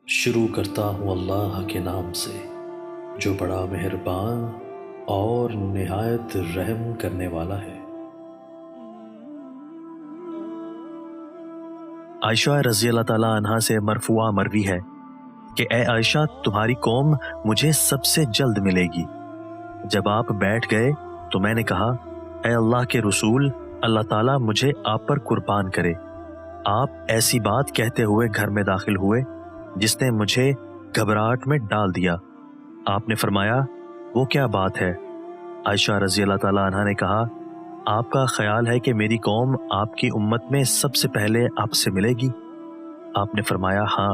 شروع کرتا ہوں اللہ کے نام سے جو بڑا مہربان اور نہایت رحم کرنے والا ہے۔ عائشہ رضی اللہ تعالیٰ عنہا سے مرفوع مروی ہے کہ اے عائشہ، تمہاری قوم مجھے سب سے جلد ملے گی۔ جب آپ بیٹھ گئے تو میں نے کہا، اے اللہ کے رسول، اللہ تعالیٰ مجھے آپ پر قربان کرے۔ آپ ایسی بات کہتے ہوئے گھر میں داخل ہوئے جس نے مجھے گھبراہٹ میں ڈال دیا۔ آپ نے فرمایا، وہ کیا بات ہے؟ عائشہ رضی اللہ تعالیٰ عنہا نے کہا، آپ کا خیال ہے کہ میری قوم آپ کی امت میں سب سے پہلے آپ سے ملے گی؟ آپ نے فرمایا، ہاں۔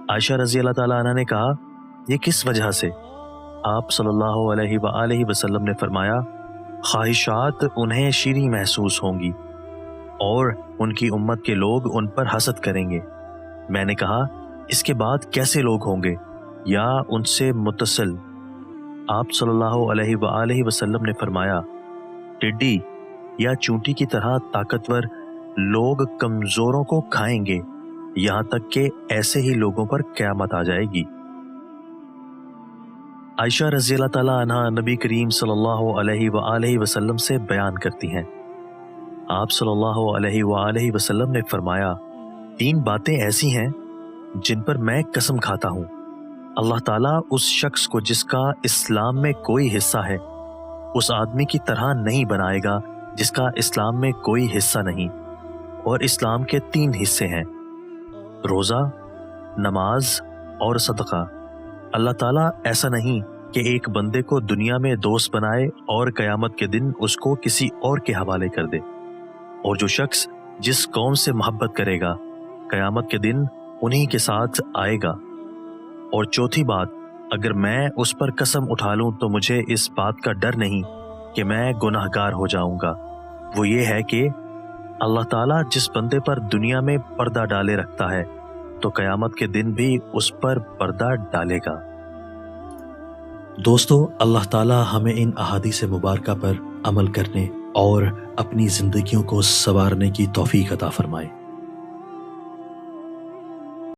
عائشہ رضی اللہ تعالیٰ عنہا نے کہا، یہ کس وجہ سے؟ آپ صلی اللہ علیہ وآلہ وسلم نے فرمایا، خواہشات انہیں شیریں محسوس ہوں گی اور ان کی امت کے لوگ ان پر حسد کریں گے۔ میں نے کہا، اس کے بعد کیسے لوگ ہوں گے یا ان سے متصل؟ آپ صلی اللہ علیہ وآلہ وسلم نے فرمایا، ٹڈی یا چونٹی کی طرح طاقتور لوگ کمزوروں کو کھائیں گے یہاں تک کہ ایسے ہی لوگوں پر قیامت آ جائے گی۔ عائشہ رضی اللہ تعالیٰ عنہا نبی کریم صلی اللہ علیہ وآلہ وسلم سے بیان کرتی ہیں، آپ صلی اللہ علیہ وآلہ وسلم نے فرمایا، 3 باتیں ایسی ہیں جن پر میں قسم کھاتا ہوں، اللہ تعالیٰ اس شخص کو جس کا اسلام میں کوئی حصہ ہے اس آدمی کی طرح نہیں بنائے گا جس کا اسلام میں کوئی حصہ نہیں۔ اور اسلام کے 3 حصے ہیں، روزہ، نماز اور صدقہ۔ اللہ تعالیٰ ایسا نہیں کہ ایک بندے کو دنیا میں دوست بنائے اور قیامت کے دن اس کو کسی اور کے حوالے کر دے۔ اور جو شخص جس قوم سے محبت کرے گا قیامت کے دن انہی کے ساتھ آئے گا۔ اور چوتھی بات، اگر میں اس پر قسم اٹھا لوں تو مجھے اس بات کا ڈر نہیں کہ میں گناہ گار ہو جاؤں گا، وہ یہ ہے کہ اللہ تعالیٰ جس بندے پر دنیا میں پردہ ڈالے رکھتا ہے تو قیامت کے دن بھی اس پر پردہ ڈالے گا۔ دوستو، اللہ تعالیٰ ہمیں ان احادیث مبارکہ پر عمل کرنے اور اپنی زندگیوں کو سنوارنے کی توفیق عطا فرمائے۔